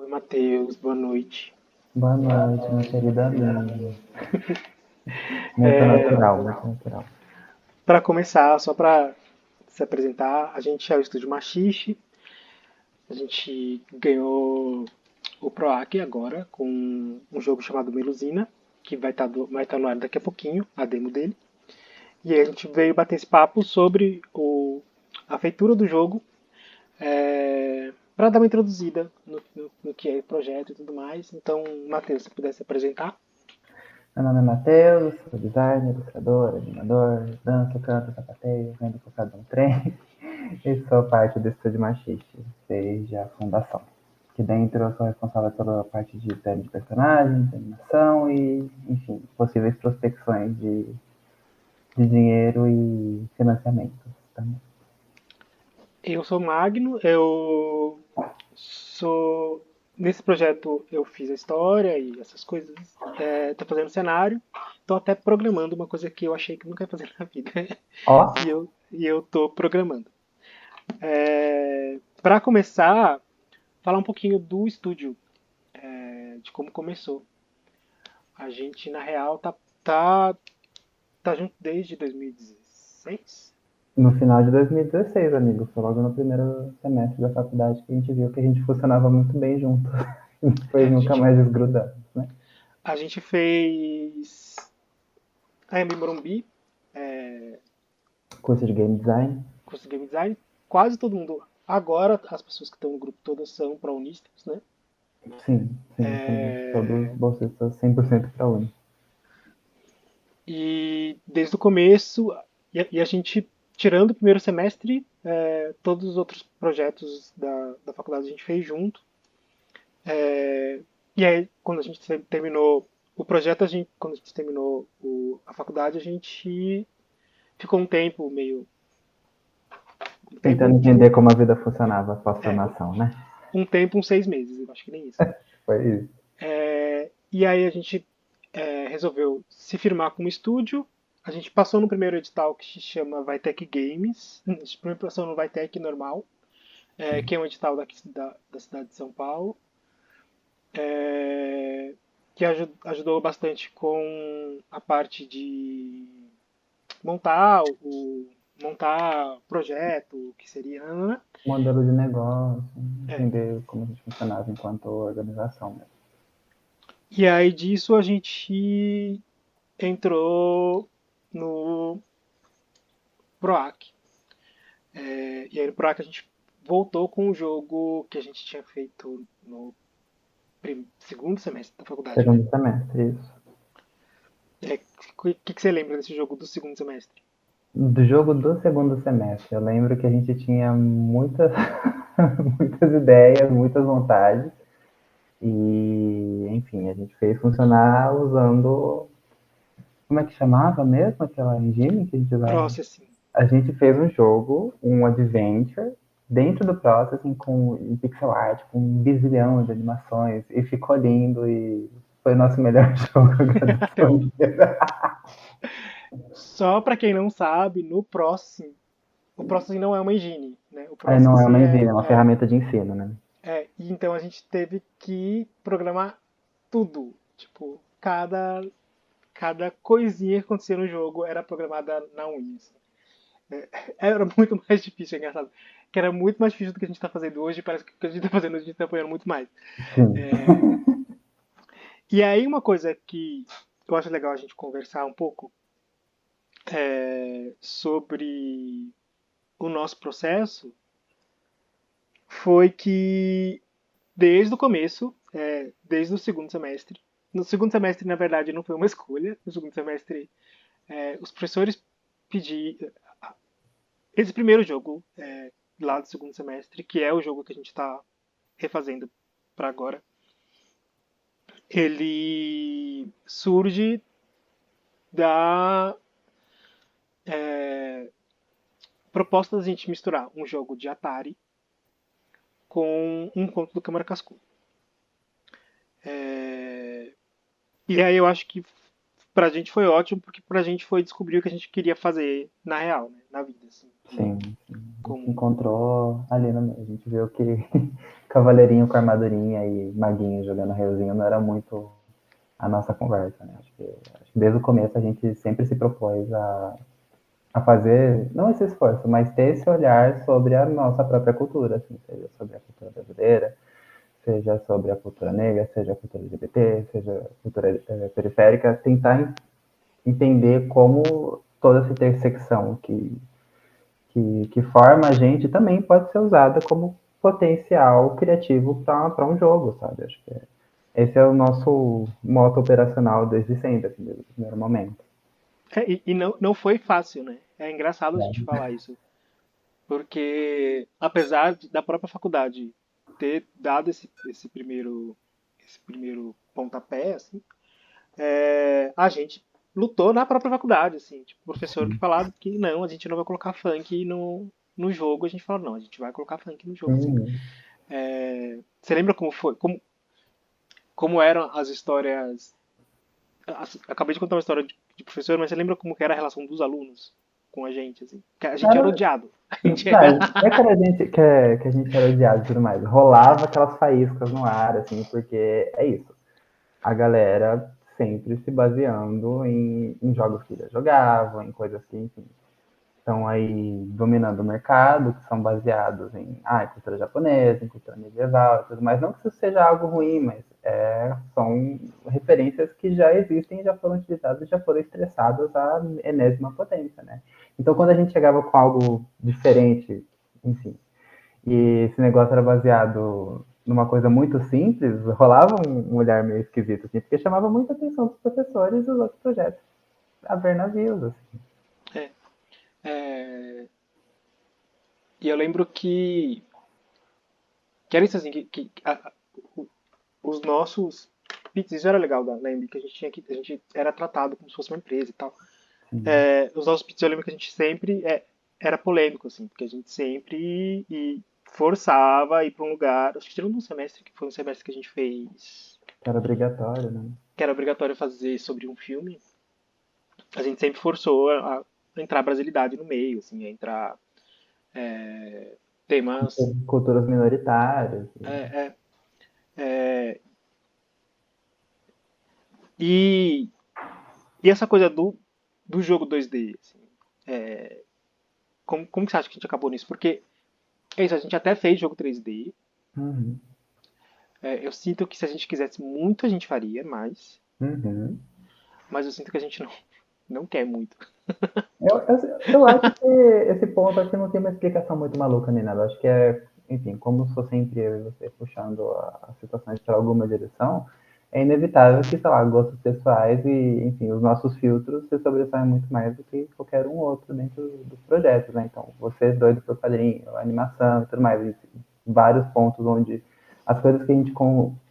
Matheus, boa noite. Boa noite, meu querido amigo. Muito natural, muito natural. Para começar, só para se apresentar, a gente é o Estúdio Machixe, a gente ganhou o PROAC agora com um jogo chamado Melusina, que vai tá no ar daqui a pouquinho, a demo dele. E aí a gente veio bater esse papo sobre a feitura do jogo, para dar uma introduzida no que é o projeto e tudo mais. Então, Matheus, se pudesse apresentar. Meu nome é Matheus, sou designer, ilustrador, animador, danço, canto, sapateio, vendo focado no trem e sou parte do Estúdio Machixe, desde a fundação. Aqui dentro eu sou responsável pela parte de design de personagens, animação e, enfim, possíveis prospecções de dinheiro e financiamentos também. Eu sou Magno, eu sou. Nesse projeto eu fiz a história e essas coisas. Tô fazendo cenário, tô até programando uma coisa que eu achei que nunca ia fazer na vida. Ó, E eu tô programando. Para começar, falar um pouquinho do estúdio, de como começou. A gente, na real, tá junto desde 2016. no final de 2016, amigo, foi logo no primeiro semestre da faculdade que a gente viu que a gente funcionava muito bem junto. Depois É, nunca mais desgrudamos, né? a gente fez a MB Morumbi, Curso de game design. curso de game design. Quase todo mundo. Agora, as pessoas que estão no grupo todas são pró-unistas, né? Sim, sim, somos todos bolsistas 100% para Uni. E desde o começo, e a gente, tirando o primeiro semestre, todos os outros projetos da faculdade a gente fez junto. E aí, quando a gente terminou o projeto, quando a gente terminou a faculdade, a gente ficou um tempo meio. Um Tentando tempo, entender como a vida funcionava após formação, né? uns 6 meses, eu acho que nem isso. Foi isso. E aí a gente resolveu se firmar como estúdio. A gente passou no primeiro edital que se chama Vitec Games. A gente primeiro passou no Vitec normal, que é um edital daqui da cidade de São Paulo, que ajudou bastante com a parte de montar montar projeto, que seria. Né? Modelo de negócio, É. entender como a gente funcionava enquanto organização mesmo. E aí disso a gente entrou no PROAC. E aí no PROAC a gente voltou com o jogo que a gente tinha feito no segundo semestre da faculdade, né? Segundo semestre, isso. O que você lembra desse jogo do segundo semestre? Do jogo do segundo semestre, eu lembro que a gente tinha muitas, muitas ideias, muitas vontades. E, enfim, a gente fez funcionar usando. Como é que chamava mesmo aquela engine que a gente usava? Processing. A gente fez um jogo, um adventure, dentro do Processing, em pixel art, com um bizilhão de animações, e ficou lindo e foi o nosso melhor jogo agora da família. Só para quem não sabe, no Processing, o Processing não é uma engine, né? O Aí não é Processing uma engine, é uma ferramenta de ensino, né? e então a gente teve que programar tudo. Tipo, cada coisinha que acontecia no jogo era programada na unha. Assim. Era muito mais difícil, é engraçado. Que era muito mais difícil do que a gente está fazendo hoje. Parece que o que a gente está fazendo hoje a gente está apanhando muito mais. Sim. E aí uma coisa que eu acho legal a gente conversar um pouco sobre o nosso processo foi que desde o começo, desde o segundo semestre, no segundo semestre na verdade não foi uma escolha, no segundo semestre os professores pediram esse primeiro jogo lá do segundo semestre, que é o jogo que a gente está refazendo para agora, ele surge da proposta da gente misturar um jogo de Atari com um conto do Câmara Cascudo. E aí eu acho que pra gente foi ótimo, porque pra gente foi descobrir o que a gente queria fazer na real, né? Na vida, assim. Sim, sim. A gente se Como... encontrou ali, né? A gente viu que cavaleirinho com armadurinha e maguinho jogando reizinho não era muito a nossa conversa, né? Acho que desde o começo a gente sempre se propôs a fazer, não esse esforço, mas ter esse olhar sobre a nossa própria cultura, assim, seja sobre a cultura brasileira, seja sobre a cultura negra, seja a cultura LGBT, seja a cultura periférica, tentar entender como toda essa intersecção que forma a gente também pode ser usada como potencial criativo para um jogo, sabe? Acho que esse é o nosso moto operacional desde sempre, assim, desde o primeiro momento. E não foi fácil, né? É engraçado a gente É. falar isso, porque apesar da própria faculdade ter dado esse primeiro pontapé, assim, a gente lutou na própria faculdade, assim, tipo, o professor que falava que não, a gente não vai colocar funk no jogo, a gente falou, não, a gente vai colocar funk no jogo, assim. Sim. Você lembra como foi, como eram as histórias? Acabei de contar uma história de professor, mas você lembra como que era a relação dos alunos com a gente, assim? Que a gente era Cara, odiado. A gente não, era... não é que a gente era odiado e tudo mais. Rolava aquelas faíscas no ar, assim, porque é isso. A galera sempre se baseando em jogos que eles jogavam, em coisas que, enfim, estão aí dominando o mercado, que são baseados em cultura japonesa, em cultura medieval e tudo mais. Não que isso seja algo ruim, mas são referências que já existem, já foram utilizadas, já foram estressadas à enésima potência, né? Então, quando a gente chegava com algo diferente, enfim, e esse negócio era baseado numa coisa muito simples, rolava um olhar meio esquisito, assim, porque chamava muita atenção dos professores e dos outros projetos a ver navios, assim. É, é, e eu lembro que era isso assim, os nossos pits, isso era legal da EMB, que a gente era tratado como se fosse uma empresa e tal. Assim. Os nossos pits, eu lembro que a gente sempre era polêmico, assim, porque a gente sempre forçava a ir para um lugar, acho que tirando um semestre, que foi um semestre que a gente fez, Que era obrigatório, né? que era obrigatório fazer sobre um filme, a gente sempre forçou a entrar brasilidade no meio, assim, a entrar temas. Culturas minoritárias. É, é, é, e, e essa coisa do jogo 2D, assim, como que você acha que a gente acabou nisso? Porque é isso, a gente até fez jogo 3D. Uhum. Eu sinto que se a gente quisesse muito, a gente faria mais. Uhum. Mas eu sinto que a gente não quer muito. Eu acho que esse ponto aqui não tem uma explicação muito maluca nem nada. Acho que enfim, como sou sempre eu e você puxando as situações para alguma direção, é inevitável que, sei lá, gostos pessoais e, enfim, os nossos filtros se sobressaem muito mais do que qualquer um outro dentro dos projetos, né? Então, você doido por quadrinho, animação e tudo mais, e vários pontos onde as coisas que a gente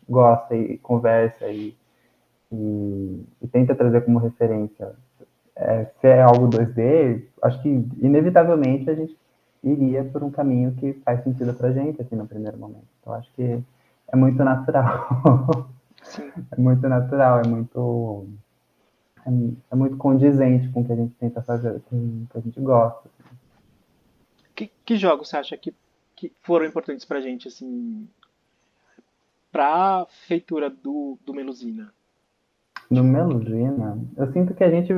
gosta e conversa e tenta trazer como referência se é algo 2D, acho que inevitavelmente a gente iria por um caminho que faz sentido pra gente, assim, no primeiro momento. Então acho que é muito natural. Sim. É muito natural, é muito condizente com o que a gente tenta fazer, com o que a gente gosta. Que jogos você acha que foram importantes pra gente, assim, pra feitura do Melusina? No Tipo, Melusina, eu sinto que a gente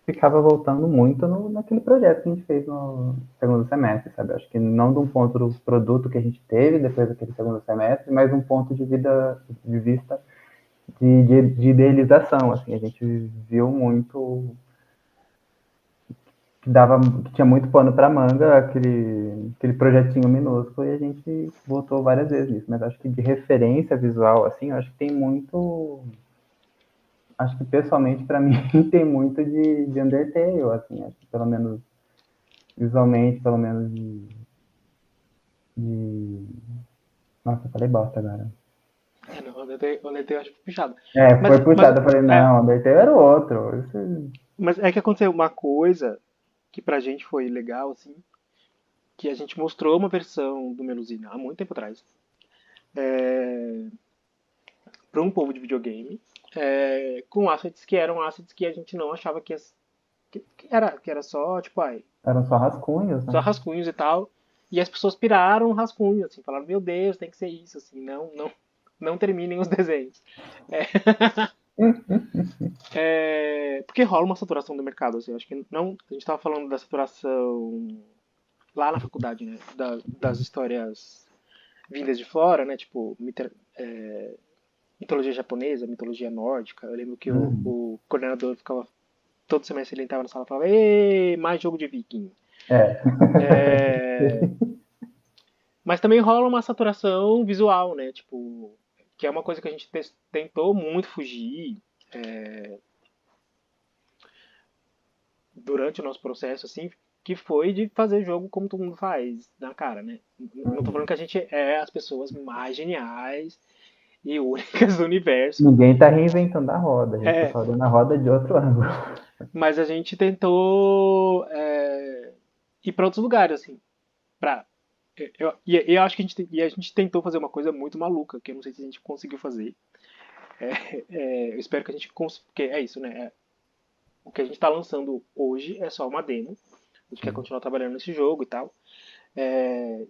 ficava voltando muito naquele projeto que a gente fez no segundo semestre, sabe? Acho que não de um ponto do produto que a gente teve depois daquele segundo semestre, mas um ponto de vista de idealização, assim, a gente viu muito que tinha muito pano para manga aquele projetinho minúsculo e a gente voltou várias vezes nisso, mas acho que de referência visual assim, eu acho que tem muito, acho que pessoalmente para mim tem muito de Undertale, assim, acho que pelo menos visualmente, pelo menos de... Nossa, eu falei bosta agora. não, o Undertale eu acho puxado. Foi Mas, puxado, eu falei, não, Undertale era o outro. Isso... mas é que aconteceu uma coisa que pra gente foi legal, assim, que a gente mostrou uma versão do Melusina há muito tempo atrás para um povo de videogame com assets que eram assets que a gente não achava que era só, tipo, Eram só rascunhos, só né? rascunhos e tal. E as pessoas piraram o rascunho, assim, falaram, meu Deus, tem que ser isso, assim, não terminem os desenhos. É, porque rola uma saturação do mercado, assim, acho que não, a gente estava falando da saturação lá na faculdade, né, das histórias vindas de fora, né, tipo, mitologia japonesa, mitologia nórdica. Eu lembro que Uhum. o coordenador ficava, todo semestre ele entrava na sala e falava, Ê, mais jogo de viking. É. É, mas também rola uma saturação visual, né? Tipo, que é uma coisa que a gente tentou muito fugir durante o nosso processo, assim, que foi de fazer jogo como todo mundo faz, na cara, né? Não tô falando Uhum. que a gente é as pessoas mais geniais e únicas do universo. Ninguém tá reinventando a roda, a gente tá É, só olhando a roda de outro ângulo. mas a gente tentou ir para outros lugares, assim, pra. Eu acho que a gente tentou fazer uma coisa muito maluca, que eu não sei se a gente conseguiu fazer. Eu espero que a gente consiga, porque é isso, né? O que a gente está lançando hoje é só uma demo. A gente quer Sim. continuar trabalhando nesse jogo e tal.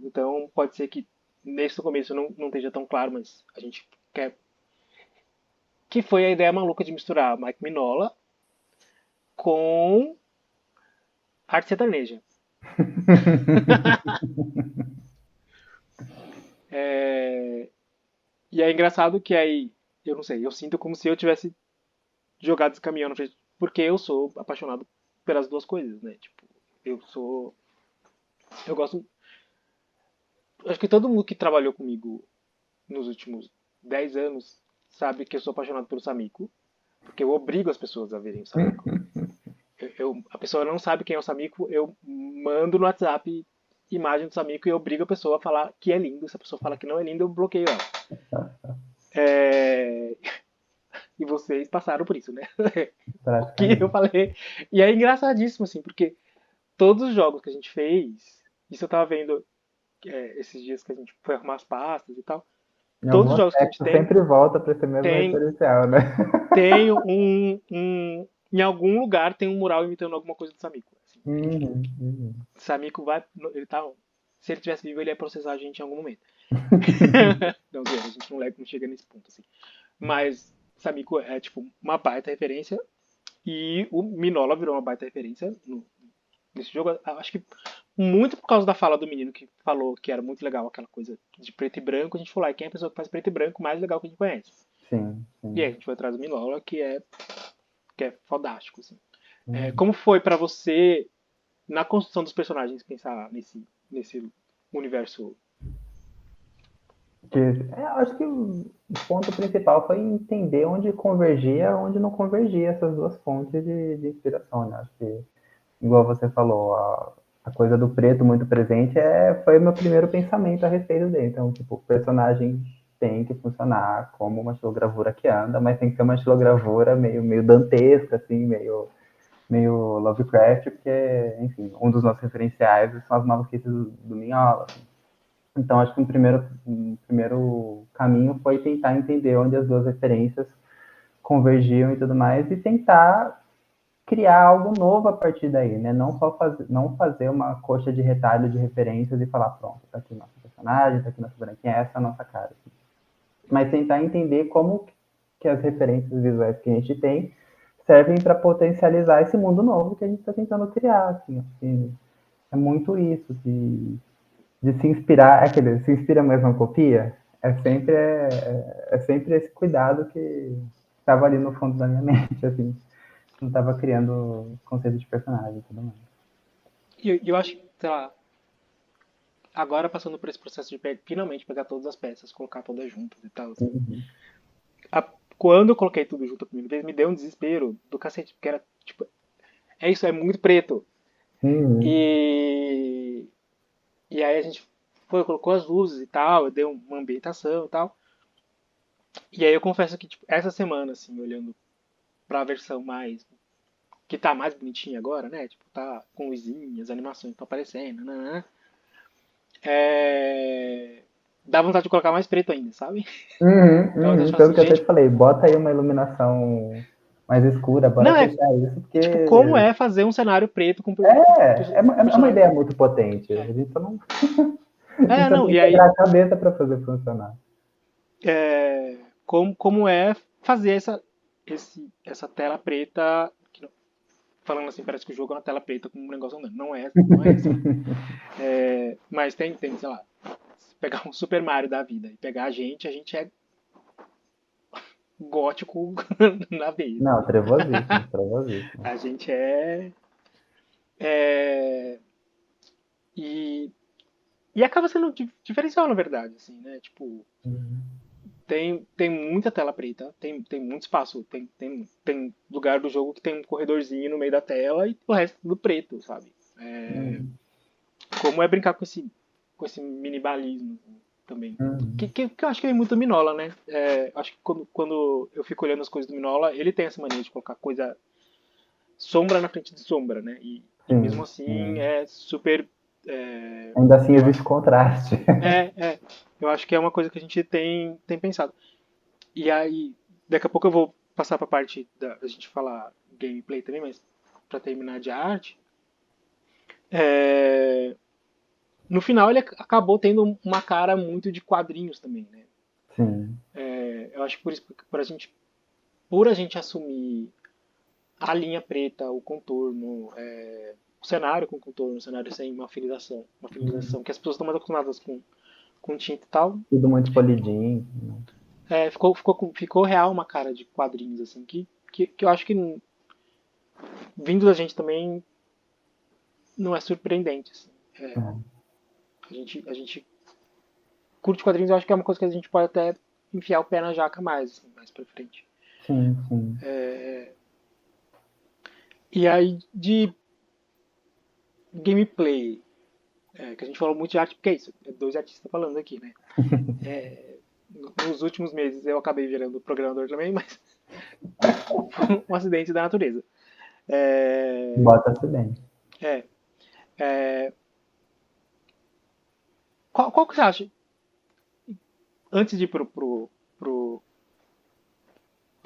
Então pode ser que nesse começo não esteja tão claro, mas a gente quer. Que foi a ideia maluca de misturar Mike Minola com arte sertaneja. É, e é engraçado que aí, eu não sei, eu sinto como se eu tivesse jogado esse caminhão na frente, porque eu sou apaixonado pelas duas coisas, né? Tipo, eu sou. Eu gosto. Acho que todo mundo que trabalhou comigo nos últimos 10 anos sabe que eu sou apaixonado pelo Samiko, porque eu obrigo as pessoas a verem o Samiko. A pessoa não sabe quem é o Samiko, eu mando no WhatsApp imagem do Samiko e eu obrigo a pessoa a falar que é lindo. Se a pessoa fala que não é lindo, eu bloqueio ela. É, e vocês passaram por isso, né? O que eu Praticamente. falei. E é engraçadíssimo, assim, porque todos os jogos que a gente fez, isso eu tava vendo esses dias que a gente foi arrumar as pastas e tal. Em Todos algum os jogos que a gente aspecto sempre volta para esse mesmo tem, referencial, né? tem em algum lugar tem um mural imitando alguma coisa do Samiko. Assim. Uhum, uhum. Samiko vai, ele tá, se ele tivesse vivo ele ia processar a gente em algum momento. Não, a gente não chega nesse ponto assim. Mas Samiko é tipo uma baita referência e o Minola virou uma baita referência nesse jogo. Acho que muito por causa da fala do menino que falou que era muito legal aquela coisa de preto e branco, a gente falou, quem é a pessoa que faz preto e branco mais legal que a gente conhece? Sim, E aí sim. a gente foi atrás do Minola, que é fodástico, assim. Uhum. Como foi pra você, na construção dos personagens, pensar nesse universo? Eu acho que o ponto principal foi entender onde convergia, onde não convergia essas duas fontes de inspiração, né? Acho que, igual você falou, a coisa do preto muito presente foi o meu primeiro pensamento a respeito dele. Então, tipo, o personagem tem que funcionar como uma estilogravura que anda, mas tem que ser uma estilogravura meio dantesca, assim, meio Lovecraft, porque, enfim, um dos nossos referenciais são as maluquices do Minhola. Então, acho que um primeiro caminho foi tentar entender onde as duas referências convergiam e tudo mais, e tentar criar algo novo a partir daí, né? Não fazer uma coxa de retalho de referências e falar, pronto, tá aqui nosso personagem, tá aqui nossa bonequinha, essa é a nossa cara. Mas tentar entender como que as referências visuais que a gente tem servem para potencializar esse mundo novo que a gente está tentando criar, assim, é muito isso, de se inspirar, se inspira, mas não copia, é sempre esse cuidado que estava ali no fundo da minha mente, assim, não estava criando conceito de personagem e tudo mais. E eu acho que, sei lá, agora passando por esse processo de finalmente pegar todas as peças, colocar todas juntas e tal, assim. Uhum. A- Quando eu coloquei tudo junto a primeira vez, me deu um desespero do cacete, porque era, tipo, é isso, é muito preto. Uhum. E, e aí a gente foi, colocou as luzes e tal, eu dei uma ambientação e tal. E aí eu confesso que, tipo, essa semana, assim, olhando pra versão mais que tá mais bonitinha agora, né? Tipo, tá com luzinhas, animações estão aparecendo, né? É... Dá vontade de colocar mais preto ainda, sabe? Uhum, Dá vontade de uhum. falar Tanto assim, que eu até gente, te falei, bota aí uma iluminação mais escura, bora Não, é fechar isso, porque tipo, como é fazer um cenário preto é uma personagem. ideia muito potente. A É, gente só não, a gente só não, tem que e quebrar aí, a cabeça para fazer funcionar. como é fazer essa tela preta. Falando assim, parece que o jogo é uma tela preta com um negócio andando. Não é isso. Mas tem, sei lá, se pegar um Super Mario da vida e pegar a gente é gótico na veia. Não, trevosíssimo, trevosíssimo. A gente é e, e acaba sendo diferencial, na verdade, assim, né? Tipo, tem muita tela preta, tem muito espaço, tem lugar do jogo que tem um corredorzinho no meio da tela e o resto tudo preto, sabe? Uhum. Como é brincar com esse minimalismo também. Que, Uhum. que, que eu acho que é muito do Minola, né? Acho que quando eu fico olhando as coisas do Minola, ele tem essa mania de colocar coisa sombra na frente de sombra, né? E mesmo Sim, assim sim. é super. É, Ainda assim eu existe acho. contraste. Eu acho que é uma coisa que a gente tem pensado. E aí, daqui a pouco eu vou passar para a parte da a gente falar gameplay também, mas para terminar de arte, é, no final ele acabou tendo uma cara muito de quadrinhos também, né? Sim. Eu acho que por isso, por a gente assumir a linha preta, o contorno, o cenário com contorno, o cenário sem uma finização, que as pessoas estão mais acostumadas com tinta e tal, Tudo muito polidinho. ficou real uma cara de quadrinhos, assim, que eu acho que vindo da gente também não é surpreendente, assim. É. A gente curte quadrinhos, eu acho que é uma coisa que a gente pode até enfiar o pé na jaca mais, assim, mais pra frente. Sim, sim. E aí, de gameplay, que a gente falou muito de arte, porque é isso, é dois artistas falando aqui, né? Nos últimos meses eu acabei virando programador também, mas um acidente da natureza. É, Bota-se bem. é, é, qual que você acha, antes de ir pro, pro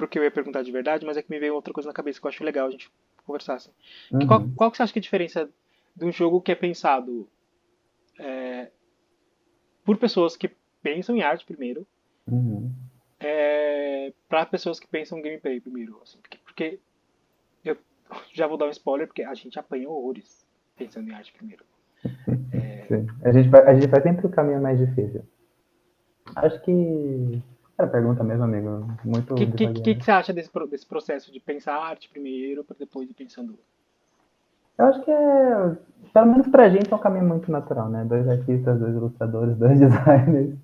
que eu ia perguntar de verdade, mas é que me veio outra coisa na cabeça que eu acho legal a gente conversar assim. Uhum. Qual que você acha que é a diferença de um jogo que é pensado por pessoas que pensam em arte primeiro, Uhum. para pessoas que pensam em gameplay primeiro? Assim, porque eu já vou dar um spoiler, porque a gente apanha horrores pensando em arte primeiro. Sim. A gente vai sempre o caminho mais difícil. Acho que. Era pergunta mesmo, amigo. O Muito que devagar. você acha desse processo de pensar a arte primeiro, para depois ir pensando? Eu acho que é. Pelo menos pra gente é um caminho muito natural, né? Dois artistas, dois ilustradores, dois designers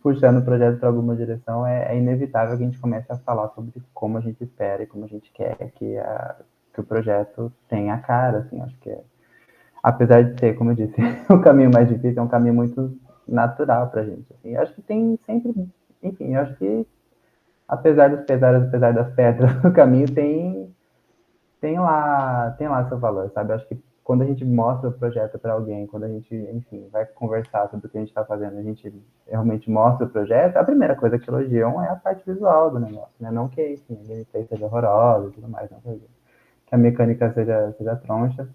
puxando o projeto para alguma direção. É inevitável que a gente comece a falar sobre como a gente espera e como a gente quer que o projeto tenha a cara, assim. Acho que é. Apesar de ser, como eu disse, o caminho mais difícil, é um caminho muito natural pra gente. Assim. Eu acho que tem sempre. Enfim, eu acho que apesar dos pesares, apesar das pedras no caminho, tem lá seu valor, sabe? Eu acho que quando a gente mostra o projeto para alguém, quando a gente, enfim, vai conversar sobre o que a gente está fazendo, a gente realmente mostra o projeto, a primeira coisa que elogiam é a parte visual do negócio, né? Não que, enfim, a gameplay seja horrorosa e tudo mais, não que a mecânica seja troncha,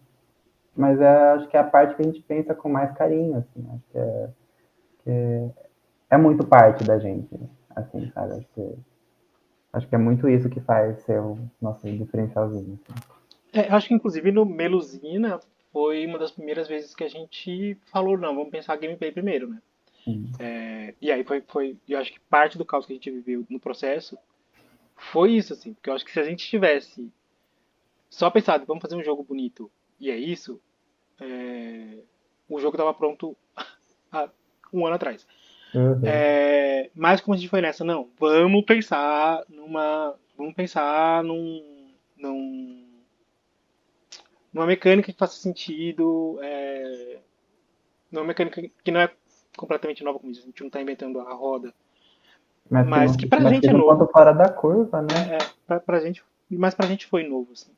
mas acho que é a parte que a gente pensa com mais carinho, assim, acho é muito parte da gente, assim, sabe? Acho que é muito isso que faz ser o nosso diferencialzinho. Assim. Eu acho que inclusive no Melusina foi uma das primeiras vezes que a gente falou, não, vamos pensar gameplay primeiro, né? Sim. E aí eu acho que parte do caos que a gente viveu no processo foi isso, assim, porque eu acho que se a gente tivesse só pensado, vamos fazer um jogo bonito, e é isso, o jogo estava pronto há um ano atrás. Uhum. Mas como a gente foi nessa, não, vamos pensar numa mecânica que faça sentido, numa mecânica que não é completamente nova, como diz, a gente não está inventando a roda, mas que pra Mas gente é seja um ponto novo, fora da curva, né? pra gente, mas pra gente foi novo, assim.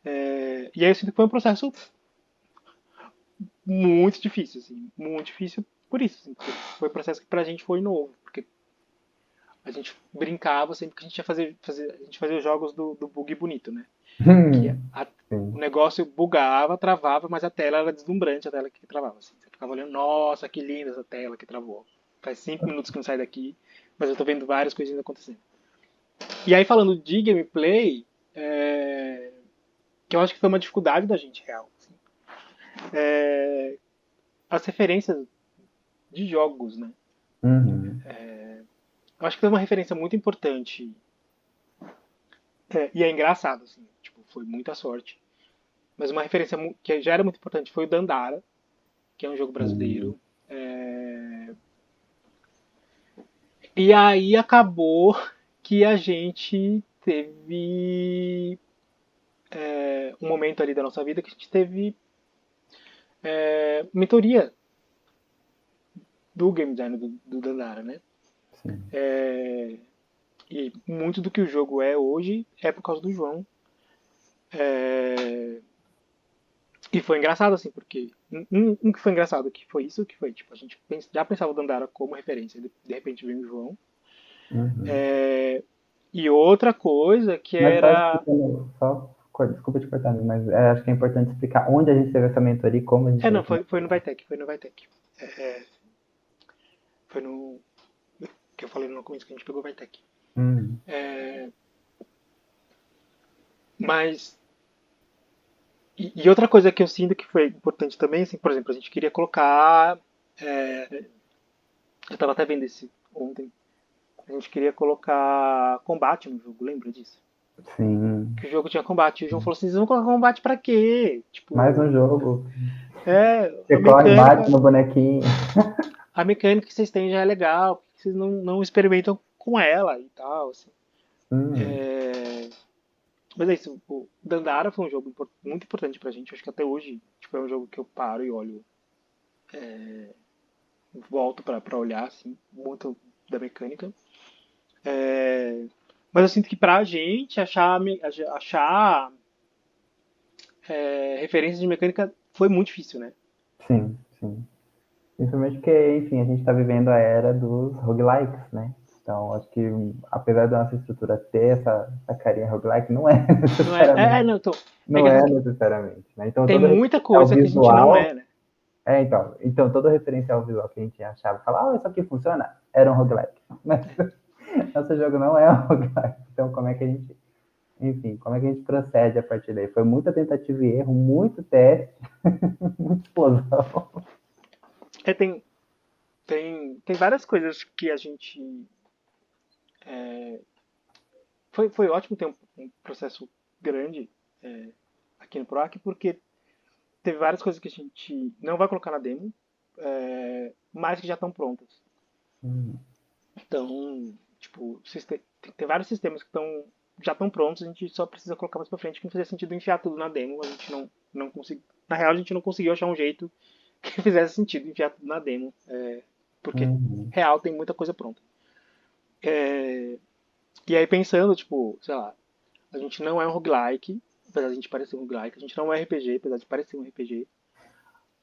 E aí eu sinto que foi um processo muito difícil, assim, muito difícil por isso, assim, porque foi um processo que pra gente foi novo, porque a gente brincava sempre que a gente ia a gente fazia os jogos do bug bonito, né? Que o Sim. negócio bugava, travava, mas a tela era deslumbrante, a tela que travava. Assim. Você ficava olhando, nossa, que linda essa tela que travou. Faz 5 minutos que não sai daqui, mas eu tô vendo várias coisinhas acontecendo. E aí, falando de gameplay, que eu acho que foi uma dificuldade da gente real. Assim, as referências de jogos, né? Uhum. Eu acho que foi uma referência muito importante. E é engraçado, assim, tipo, foi muita sorte. Mas uma referência que já era muito importante foi o Dandara, que é um jogo Sim. brasileiro. E aí acabou que a gente teve um momento ali da nossa vida que a gente teve mentoria do game design do Dandara, né? Sim. E muito do que o jogo é hoje é por causa do João. E foi engraçado, assim, porque. Que foi engraçado, que foi isso que foi. Tipo, a gente já pensava o Dandara como referência, de repente veio o João. Uhum. E outra coisa que Mas só era. explicando, desculpa te cortar, mas acho que é importante explicar onde a gente teve essa mentoria e como a gente teve Não, essa foi no mentoria. Vitec, foi no Vitec. Foi no. Que eu falei no começo que a gente pegou o Vitec. Uhum. Mas. E outra coisa que eu sinto que foi importante também, assim, por exemplo, a gente queria colocar. Eu tava até vendo esse ontem. A gente queria colocar combate no jogo, lembra disso? Sim. Que o jogo tinha combate. E o João falou assim: vocês vão colocar combate pra quê? Mais um Tipo, jogo. a Você corre, bate mecânica. no bonequinho. A mecânica que vocês têm já é legal. Por que vocês não experimentam com ela e tal, assim. Hum. Mas é isso, o Dandara foi um jogo muito importante pra gente. Acho que até hoje, tipo, é um jogo que eu paro e olho, volto pra olhar, assim, muito da mecânica. Mas eu sinto que pra gente achar referências de mecânica foi muito difícil, né? Sim, sim. Principalmente porque, enfim, a gente está vivendo a era dos roguelikes, né? Então, acho que, apesar da nossa estrutura ter essa carinha roguelike, não é Não é, necessariamente. não, então, é Não que é assim, necessariamente, né? Então, tem todo muita referencial coisa que a gente não visual. é, né? Então, todo referencial visual que a gente achava, falava, isso aqui funciona, era um roguelike. Mas nosso jogo não é um roguelike. Então, como é que a gente. Enfim, como é que a gente procede a partir daí? Foi muita tentativa e erro, muito teste, muita explosão. É, tem várias coisas que a gente. Foi ótimo ter um processo grande aqui no PROAC, porque teve várias coisas que a gente não vai colocar na demo, mas que já estão prontas. Então, tipo, tem vários sistemas que já estão prontos, a gente só precisa colocar mais pra frente, que não fazia sentido enfiar tudo na demo, a gente não conseguiu. Na real, a gente não conseguiu achar um jeito que fizesse sentido enfiar tudo na demo, porque Uhum. real tem muita coisa pronta. E aí pensando, tipo, sei lá, a gente não é um roguelike, apesar de a gente parecer um roguelike, a gente não é RPG, apesar de parecer um RPG.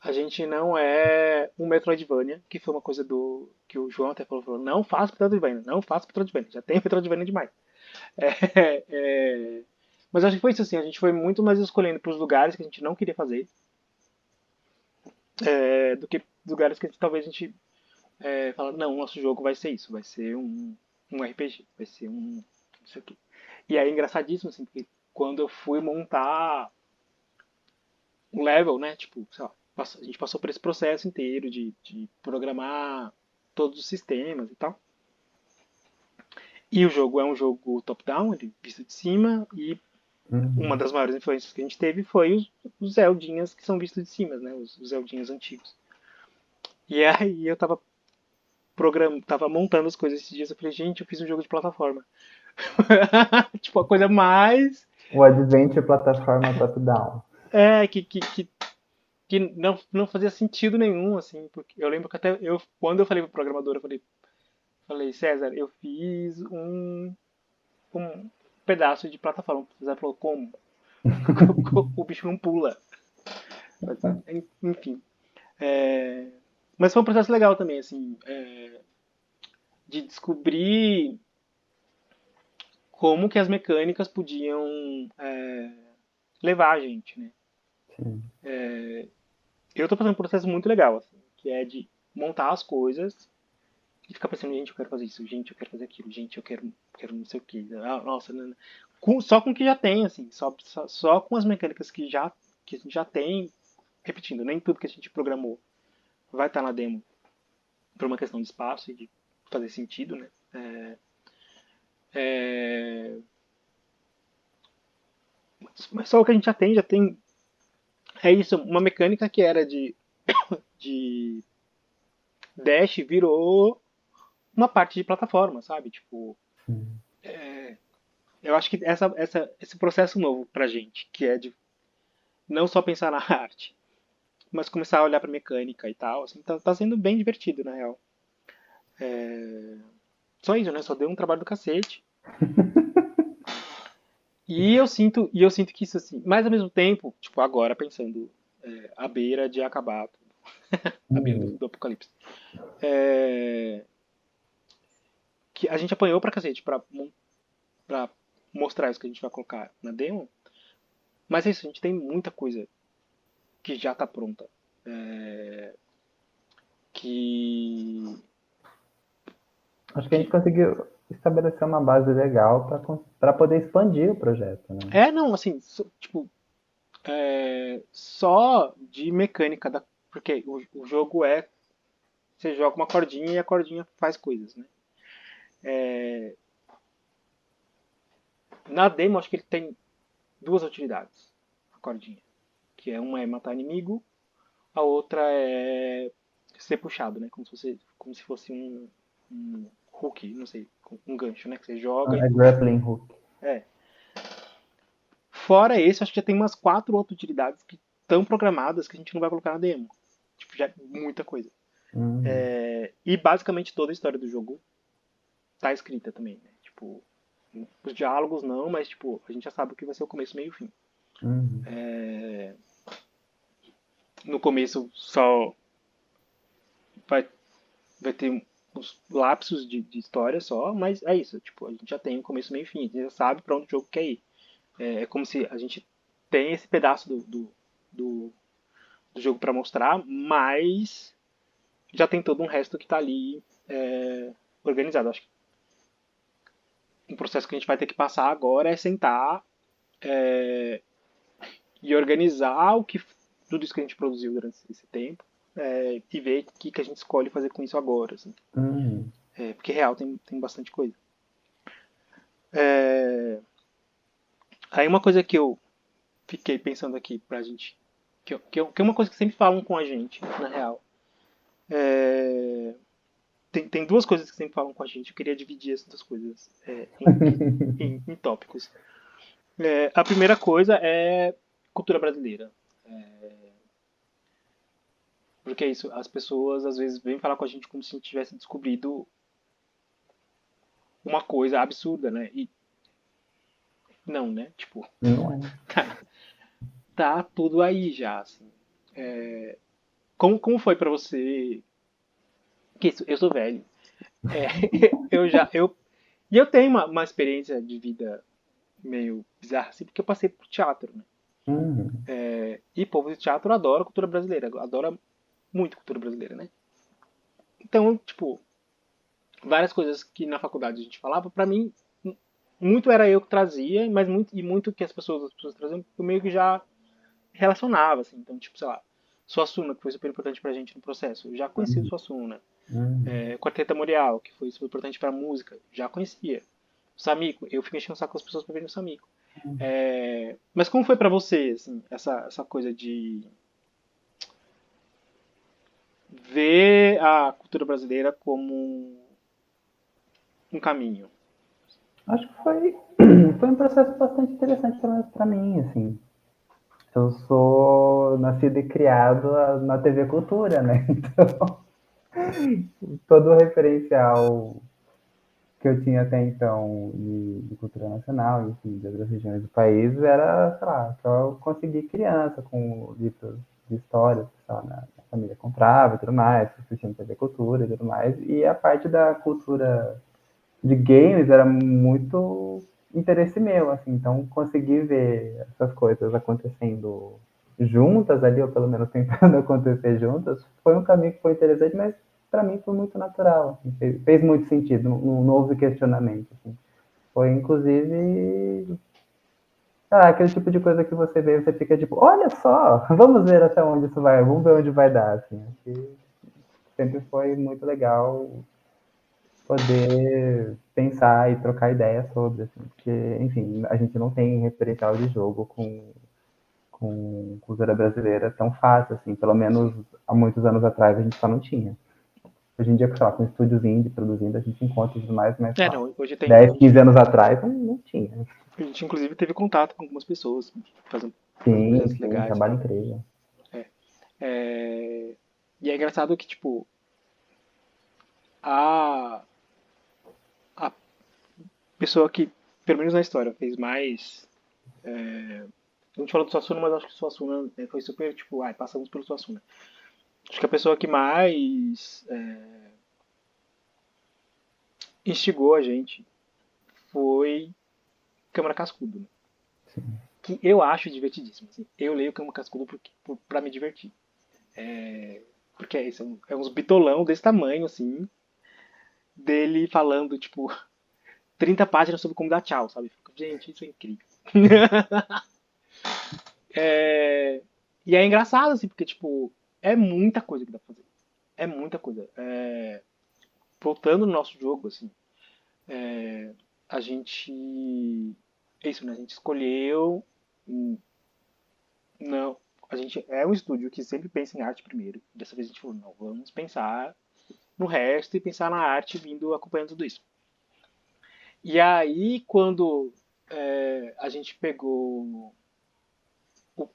A gente não é um Metroidvania, que foi uma coisa do que o João até falou, não faça Metroidvania, não faça Metroidvania, já tem Metroidvania demais. Mas acho que foi isso assim, a gente foi muito mais escolhendo para os lugares que a gente não queria fazer, do que lugares que talvez a gente fala, não, nosso jogo vai ser isso, vai ser um RPG, vai ser isso aqui. E aí é engraçadíssimo, assim, porque quando eu fui montar um level, né, tipo, sei lá, a gente passou por esse processo inteiro de programar todos os sistemas e tal. E o jogo é um jogo top-down, ele visto de cima, e uma Uhum. das maiores influências que a gente teve foi os Zeldinhas que são vistos de cima, né, os Zeldinhas antigos. E aí eu tava montando as coisas esses dias, eu falei, gente, eu fiz um jogo de plataforma. Tipo, a coisa mais. O Adventure plataforma top-down. Que não fazia sentido nenhum, assim, porque eu lembro que até quando eu falei pro programador, falei, César, eu fiz um pedaço de plataforma. O César falou, como? O bicho não pula. Enfim. Mas foi um processo legal também, assim, de descobrir. como que as mecânicas podiam levar a gente, né? Sim. Eu tô fazendo um processo muito legal, assim, que é de montar as coisas e ficar pensando, gente, eu quero fazer isso, gente, eu quero fazer aquilo, gente, quero não sei o que. Ah, nossa, só com o que já tem, assim, só com as mecânicas que a gente já tem, repetindo, nem tudo que a gente programou vai estar na demo por uma questão de espaço e de fazer sentido, né? É, mas só o que a gente já tem é isso, uma mecânica que era de dash virou uma parte de plataforma, sabe? Tipo, Sim. eu acho que esse processo novo pra gente, que é de não só pensar na arte, mas começar a olhar pra mecânica e tal, assim, tá sendo bem divertido, na real. Só isso, né? Só deu um trabalho do cacete. E eu sinto que isso, assim, mas ao mesmo tempo, tipo, agora pensando à beira de acabar tudo, à beira do, Uhum. do apocalipse. É, que a gente apanhou pra cacete pra mostrar isso que a gente vai colocar na demo, mas é isso, a gente tem muita coisa que já tá pronta. Que. Acho que a gente que conseguiu estabelecer uma base legal para poder expandir o projeto, né? não, assim, tipo, só de mecânica da. Porque o jogo você joga uma cordinha e a cordinha faz coisas, né? Na demo, acho que ele tem duas utilidades, a cordinha. Que uma é matar inimigo, a outra é ser puxado, né? Como se fosse um hook, não sei, um gancho, né? Que você joga e É puxa. grappling hook. É. Fora esse, acho que já tem umas quatro outras utilidades que estão programadas que a gente não vai colocar na demo. Tipo, já é muita coisa. Uhum. E basicamente toda a história do jogo tá escrita também, né? Tipo, os diálogos não, mas tipo, a gente já sabe o que vai ser o começo, meio e o fim. Uhum. No começo só vai, vai ter uns lapsos de história só, mas é isso. Tipo, a gente já tem o começo, meio e fim. A gente já sabe pra onde o jogo quer ir. É como se a gente tem esse pedaço do, do jogo pra mostrar, mas já tem todo um resto que tá ali organizado. Acho que um processo que a gente vai ter que passar agora é sentar e organizar tudo isso que a gente produziu durante esse tempo e ver o que a gente escolhe fazer com isso agora. Assim. Uhum. Porque real tem bastante coisa. É, aí uma coisa que eu fiquei pensando aqui pra gente, que é uma coisa que sempre falam com a gente, na real. É, tem duas coisas que sempre falam com a gente. Eu queria dividir essas duas coisas em tópicos. A primeira coisa é cultura brasileira. Porque é isso, as pessoas às vezes vêm falar com a gente como se a gente tivesse descobrido uma coisa absurda, né? E não, né? Tipo, Não é. tá tudo aí já, assim. Como foi pra você? Que isso, eu sou velho. É, e eu tenho uma experiência de vida meio bizarra, assim, porque eu passei por teatro, né? Uhum. E povo de teatro adora cultura brasileira, adora muito cultura brasileira, né? Então, tipo, várias coisas que na faculdade a gente falava, pra mim, muito era eu que trazia, mas muito que as pessoas traziam, eu meio que já relacionava, assim. Então, tipo, sei lá, Suassuna, que foi super importante pra gente no processo, eu já conhecia o Uhum. Suassuna. Uhum. Quarteto Memorial, que foi super importante pra música, já conhecia. O Samico, eu fiquei enchendo o saco das pessoas pra verem o Samico. Mas como foi pra você, assim, essa coisa de ver a cultura brasileira como um caminho? Acho que foi um processo bastante interessante para mim, assim. Eu sou nascido e criado na TV Cultura, né? Então, todo o referencial que eu tinha até então de cultura nacional, enfim, de outras regiões do país, era, sei lá, que eu consegui criança com livros de história, que na família comprava e tudo mais, assistindo TV Cultura e tudo mais. E a parte da cultura de games era muito. interesse meu, assim. Então, conseguir ver essas coisas acontecendo juntas ali, ou pelo menos tentando acontecer juntas, foi um caminho que foi interessante, mas para mim foi muito natural. Assim, fez muito sentido, não houve questionamento. Assim. Foi, inclusive, aquele tipo de coisa que você vê e você fica tipo, olha só, vamos ver até onde isso vai, vamos ver onde vai dar. Assim. Acho sempre foi muito legal poder pensar e trocar ideias sobre, assim, porque, enfim, a gente não tem referencial de jogo com cultura brasileira tão fácil, assim, pelo menos Sim. há muitos anos atrás a gente só não tinha. Hoje em dia, sei lá, com estúdios indie produzindo, a gente encontra e tudo mais fácil. Não, hoje tem. 10, 15 anos atrás não tinha. A gente inclusive teve contato com algumas pessoas fazendo Sim, projetos sim, legais e trabalho tal. incrível. É. É, e é engraçado que, tipo, a, a pessoa que, pelo menos na história, fez mais. A gente falou do Suassuna, mas acho que o Suassuna foi super, tipo, passamos pelo Suassuna. Acho que a pessoa que mais instigou a gente foi Câmara Cascudo, né? Que eu acho divertidíssimo. Assim. Eu leio Câmara Cascudo pra me divertir. Porque é isso, é uns bitolão desse tamanho, assim, dele falando, tipo, 30 páginas sobre como dar tchau, sabe? Gente, isso é incrível. É, e é engraçado, assim, porque, tipo, é muita coisa que dá pra fazer. É muita coisa. Voltando no nosso jogo, assim, a gente. É isso, né? A gente escolheu. Não. A gente é um estúdio que sempre pensa em arte primeiro. Dessa vez a gente falou, não, vamos pensar no resto e pensar na arte vindo acompanhando tudo isso. E aí, quando a gente pegou. o-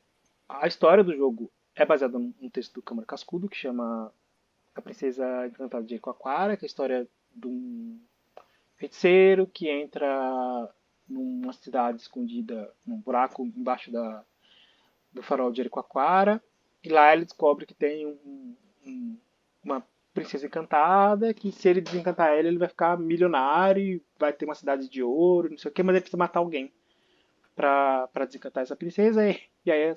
a história do jogo é baseada num texto do Câmara Cascudo que chama A Princesa Encantada de Equaquara, que é a história de um feiticeiro que entra numa cidade escondida, num buraco embaixo do farol de Jericoacoara. E lá ele descobre que tem uma princesa encantada, que se ele desencantar ela, ele vai ficar milionário, vai ter uma cidade de ouro, não sei o que, mas ele precisa matar alguém pra desencantar essa princesa. E aí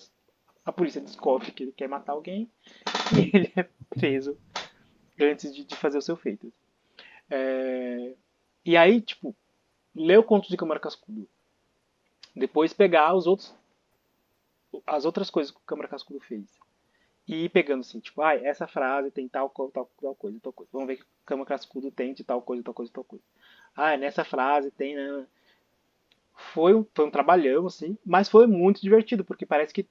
a polícia descobre que ele quer matar alguém e ele é preso antes de fazer o seu feito. É, e aí, tipo, ler o conto de Câmara Cascudo, depois pegar as outras coisas que o Câmara Cascudo fez e ir pegando assim, tipo, essa frase tem tal coisa, tal coisa. Vamos ver que o Câmara Cascudo tem de tal coisa, tal coisa, tal coisa. Nessa frase tem, né? Foi um trabalhão, assim, mas foi muito divertido, porque parece que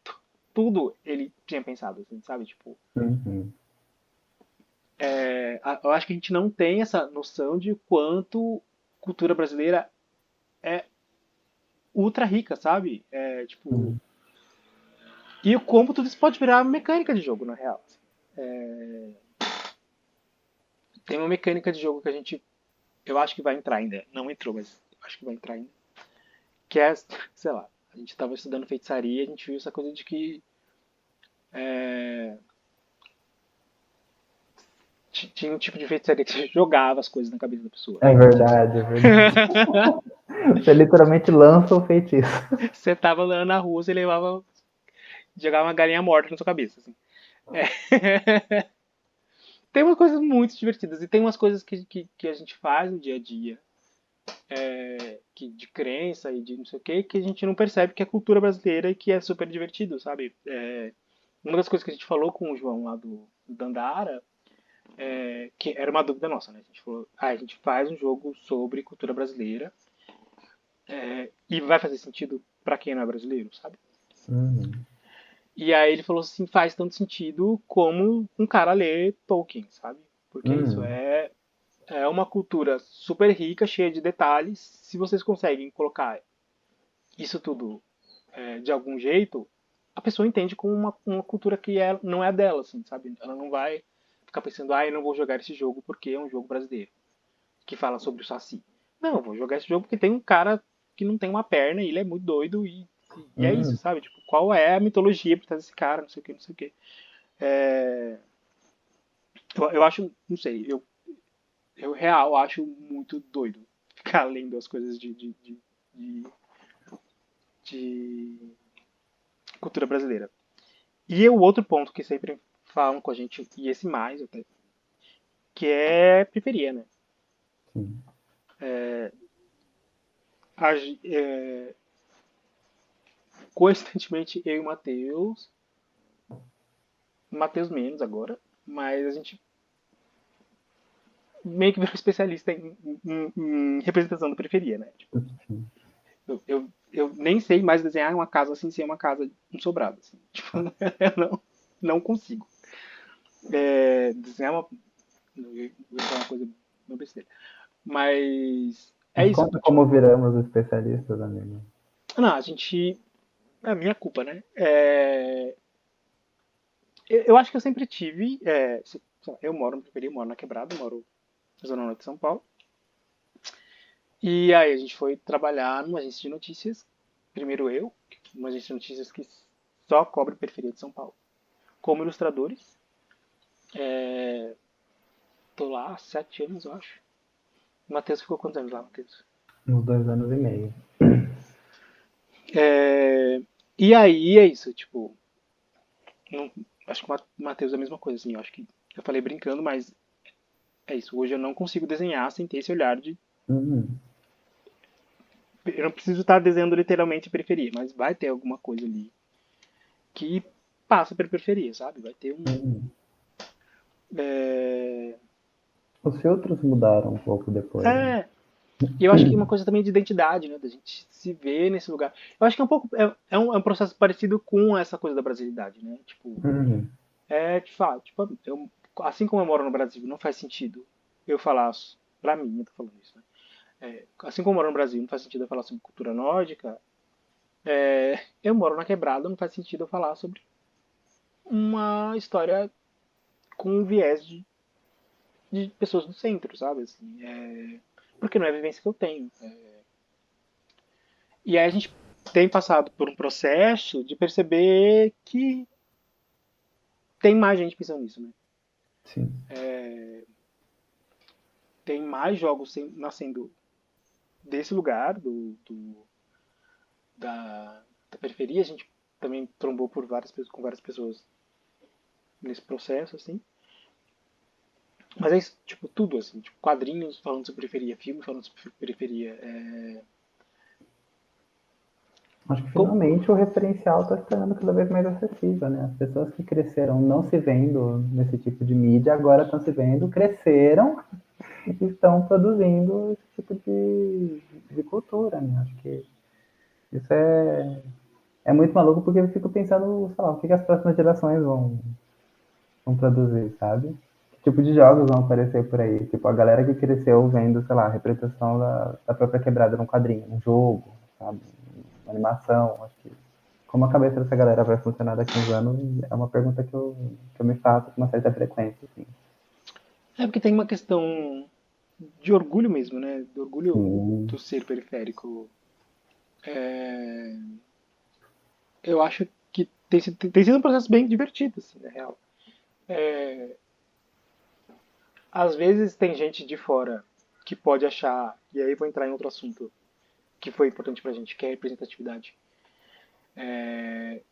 tudo ele tinha pensado, assim, sabe? Tipo, Uhum. eu acho que a gente não tem essa noção de quanto cultura brasileira é ultra rica, sabe? Tipo, Uhum. e como tudo isso pode virar mecânica de jogo, na real. Tem uma mecânica de jogo que a gente, eu acho que vai entrar ainda, não entrou, mas acho que vai entrar ainda, que é, sei lá, a gente estava estudando feitiçaria e a gente viu essa coisa de que é, tinha um tipo de feitiçaria que você jogava as coisas na cabeça da pessoa. É verdade, é verdade. Você literalmente lança o feitiço. Você tava andando na rua, você levava, jogava uma galinha morta na sua cabeça. Assim. Tem umas coisas muito divertidas e tem umas coisas que a gente faz no dia a dia, de crença e de não sei o que a gente não percebe que é cultura brasileira e que é super divertido, sabe? Uma das coisas que a gente falou com o João lá do Dandara, que era uma dúvida nossa, né? A gente falou, a gente faz um jogo sobre cultura brasileira e vai fazer sentido pra quem não é brasileiro, sabe? Uhum. E aí ele falou assim, faz tanto sentido como um cara lê Tolkien, sabe? Porque isso Uhum. é uma cultura super rica, cheia de detalhes. Se vocês conseguem colocar isso tudo de algum jeito, a pessoa entende como uma cultura que não é dela, assim, sabe? Ela não vai ficar pensando, eu não vou jogar esse jogo porque é um jogo brasileiro, que fala sobre o Saci. Não, eu vou jogar esse jogo porque tem um cara que não tem uma perna e ele é muito doido e é isso, Uhum. sabe? Tipo, qual é a mitologia por trás desse cara, não sei o que, não sei o que. É, eu acho, não sei, eu real acho muito doido ficar lendo as coisas de cultura brasileira. E o outro ponto que sempre falam com a gente, e esse mais até, que é periferia, né? Sim. É, coincidentemente, eu e o Matheus menos agora, mas a gente meio que virou especialista em representação da periferia, né? Tipo, Sim. eu nem sei mais desenhar uma casa assim sem uma casa, um sobrado. Assim. Tipo, eu não consigo. Desenhar uma. Eu ia falar uma coisa, uma besteira. Mas é Mas isso. conta Tipo, como viramos especialistas, amigo. não, a gente. É minha culpa, né? Eu acho que eu sempre tive. Eu moro no periferia, moro na Quebrada, moro na Zona Norte de São Paulo. E aí a gente foi trabalhar numa agência de notícias. Primeiro eu, uma agência de notícias que só cobre periferia de São Paulo. Como ilustradores. Tô lá há 7 anos, eu acho. O Matheus ficou quantos anos lá, Matheus? Uns 2 anos e meio. E aí é isso, tipo. Não, acho que o Matheus é a mesma coisa, assim. Eu acho que eu falei brincando, mas é isso. Hoje eu não consigo desenhar sem ter esse olhar de. Uhum. Eu não preciso estar desenhando literalmente periferia, mas vai ter alguma coisa ali que passa pela periferia, sabe? Vai ter um. Uhum. É, Os filtros mudaram um pouco depois. é, e eu acho que é uma coisa também de identidade, né? Da gente se ver nesse lugar. Eu acho que é um pouco. É um processo parecido com essa coisa da brasilidade, né? Tipo, Uhum. de fato, tipo, assim como eu moro no Brasil, não faz sentido eu falar. Pra mim, eu tô falando isso, né? Assim como eu moro no Brasil, não faz sentido eu falar sobre cultura nórdica. Eu moro na Quebrada, não faz sentido eu falar sobre uma história com um viés de pessoas do centro, sabe? Assim, porque não é a vivência que eu tenho. E aí a gente tem passado por um processo de perceber que tem mais gente pensando nisso, né? Sim. Tem mais jogos nascendo desse lugar, da periferia. A gente também trombou com várias pessoas nesse processo, assim. Mas é isso, tipo, tudo, assim. Tipo, quadrinhos falando sobre periferia, filmes falando sobre periferia. Acho que Como, finalmente o referencial está se tornando cada vez mais acessível, né? As pessoas que cresceram não se vendo nesse tipo de mídia agora estão se vendo, cresceram e estão produzindo esse tipo de cultura, né? Acho que isso é muito maluco porque eu fico pensando, sei lá, o que as próximas gerações vão produzir, sabe? Que tipo de jogos vão aparecer por aí? Tipo, a galera que cresceu vendo, sei lá, a representação da própria quebrada num quadrinho, num jogo, sabe? Uma animação. Acho que como a cabeça dessa galera vai funcionar daqui a uns anos é uma pergunta que eu me faço com uma certa frequência, assim. porque tem uma questão de orgulho mesmo, né? Do orgulho Sim. do ser periférico. É, eu acho que tem sido um processo bem divertido, assim, na real. Às vezes tem gente de fora que pode achar, e aí vou entrar em outro assunto que foi importante pra gente, que é a representatividade.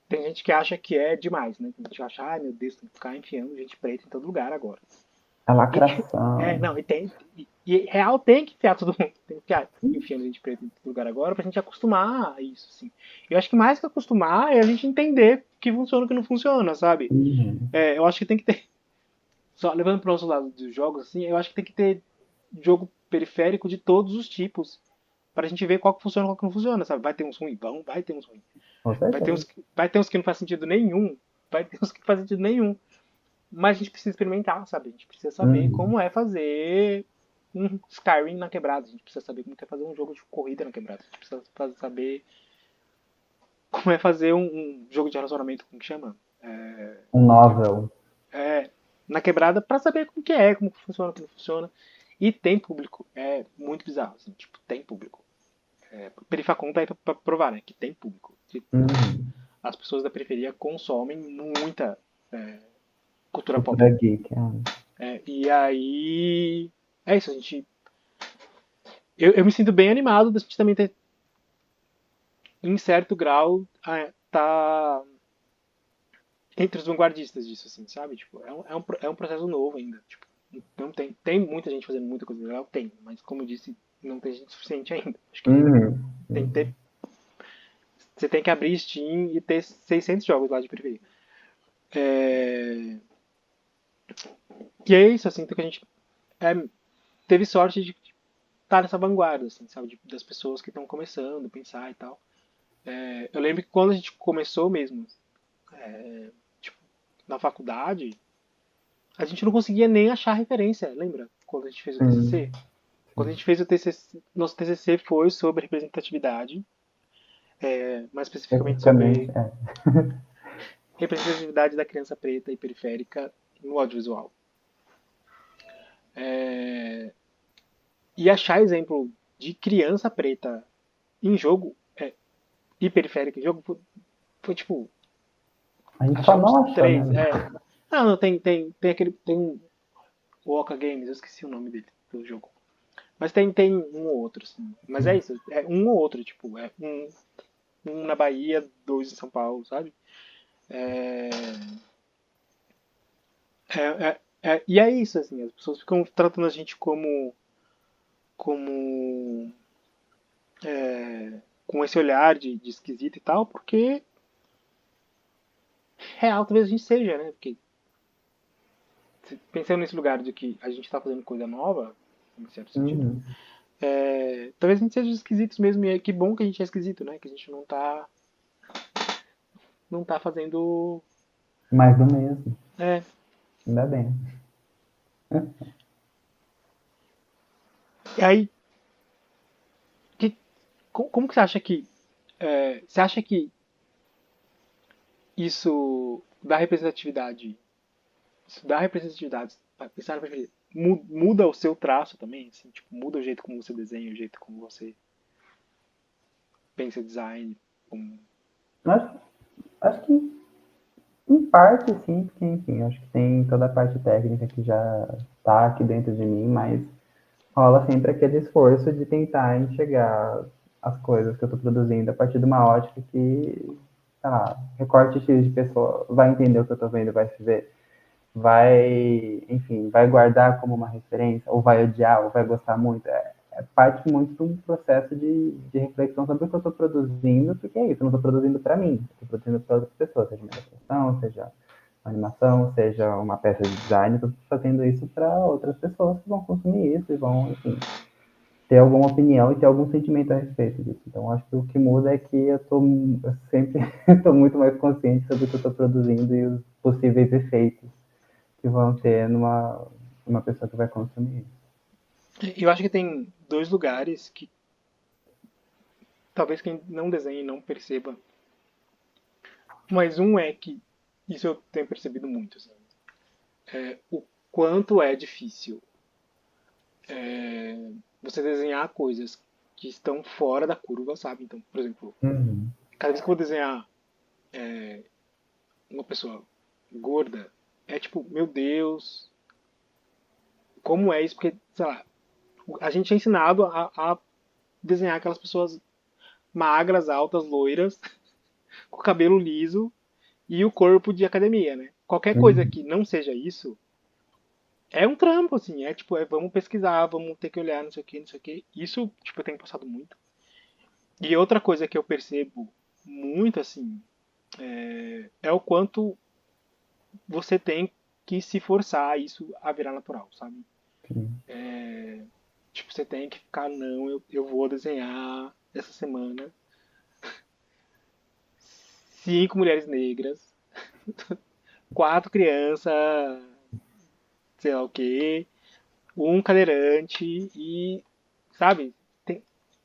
Tem gente que acha que é demais, né? Tem gente que acha, ai meu Deus, tem que ficar enfiando gente preta em todo lugar agora. A E, lacração. não, e real tem que enfiar todo mundo, tem que enfiar enfiando gente preta em todo lugar agora pra gente acostumar a isso, assim. Eu acho que mais que acostumar é a gente entender o que funciona e o que não funciona, sabe? Uhum. Eu acho que tem que ter, só levando para o nosso lado dos jogos, assim, eu acho que tem que ter jogo periférico de todos os tipos para a gente ver qual que funciona e qual que não funciona, sabe? Vai ter uns ruins, vai ter uns ruins. Com Vai ter certeza. uns, vai ter uns que não faz sentido nenhum, vai ter uns que faz sentido nenhum. Mas a gente precisa experimentar, sabe? A gente precisa saber Uhum. como é fazer um Skyrim na quebrada. A gente precisa saber como é fazer um jogo de corrida na quebrada. A gente precisa saber como é fazer um jogo de relacionamento, como que chama? Um novel. É, na quebrada pra saber como que funciona, como não funciona. E tem público. É muito bizarro, assim, tipo, tem público. Perifacon tá aí pra provar, né? Que tem público. Que Uhum. as pessoas da periferia consomem muita cultura pop. Cultura geek. E aí. É isso, a gente. Eu me sinto bem animado da gente também ter em certo grau, tá entre os vanguardistas disso, assim, sabe? Tipo, é um processo novo ainda. Tipo, não tem muita gente fazendo muita coisa legal? Tem, mas como eu disse, não tem gente suficiente ainda. Acho que Uhum. tem que ter, você tem que abrir Steam e ter 600 jogos lá de periferia. É, e é isso, assim, então que a gente é, teve sorte de estar nessa vanguarda, assim, sabe? Das pessoas que estão começando a pensar e tal. Eu lembro que quando a gente começou mesmo, tipo, na faculdade, a gente não conseguia nem achar referência, lembra? Quando a gente fez o TCC? Sim, Quando a sim. gente fez o TCC, nosso TCC foi sobre representatividade, mais especificamente Especificamente, sobre é. representatividade da criança preta e periférica no audiovisual. É, e achar exemplo de criança preta em jogo e periférica em jogo foi tipo, A gente só achar uns não achou, três. né? Ah, não, tem aquele. Tem o Oca Games, eu esqueci o nome dele, do jogo. Mas tem um ou outro, assim. Mas é isso, é um ou outro, tipo, um na Bahia, dois em São Paulo, sabe? É, e é isso, assim, as pessoas ficam tratando a gente como com esse olhar de esquisito e tal, porque real talvez a gente seja, né? Porque pensando nesse lugar de que a gente tá fazendo coisa nova, em certo sentido, Uhum. talvez a gente seja esquisitos mesmo, e que bom que a gente é esquisito, né? Que a gente não tá fazendo. Mais do mesmo. É, Ainda bem. e aí, que, como que você acha que. Você acha que isso dá representatividade? Isso dá representatividade, pensar na perspectiva, muda o seu traço também? Assim, tipo, muda o jeito como você desenha, o jeito como você pensa design? Como... Mas acho que em parte sim, porque enfim, acho que tem toda a parte técnica que já tá aqui dentro de mim, mas rola sempre aquele esforço de tentar enxergar as coisas que eu estou produzindo a partir de uma ótica que, sei lá, recorte X de pessoa vai entender o que eu estou vendo, vai se ver, vai, enfim, vai guardar como uma referência, ou vai odiar, ou vai gostar muito. É parte muito de um processo de reflexão sobre o que eu estou produzindo, porque é isso, eu não estou produzindo para mim, estou produzindo para outras pessoas, seja uma ilustração, seja uma animação, seja uma peça de design, estou fazendo isso para outras pessoas que vão consumir isso e vão, enfim, ter alguma opinião e ter algum sentimento a respeito disso. Então, acho que o que muda é que eu sempre estou muito mais consciente sobre o que eu estou produzindo e os possíveis efeitos que vão ter numa pessoa que vai consumir. Eu acho que tem dois lugares que talvez quem não desenhe não perceba, mas um é que isso eu tenho percebido muito, assim, o quanto é difícil você desenhar coisas que estão fora da curva, sabe? Então, por exemplo, Uhum. cada vez que eu vou desenhar uma pessoa gorda, é tipo, meu Deus, como é isso? Porque, sei lá, a gente é ensinado a desenhar aquelas pessoas magras, altas, loiras, com cabelo liso e o corpo de academia, né? Qualquer coisa Uhum. que não seja isso é um trampo, assim. É tipo, vamos pesquisar, vamos ter que olhar, não sei o que, não sei o que. Isso, tipo, eu tenho passado muito. E outra coisa que eu percebo muito, assim, é o quanto você tem que se forçar isso a virar natural, sabe? Sim. Tipo, você tem que ficar, não, eu vou desenhar essa semana 5 mulheres negras, quatro crianças, sei lá o quê, um cadeirante e, sabe,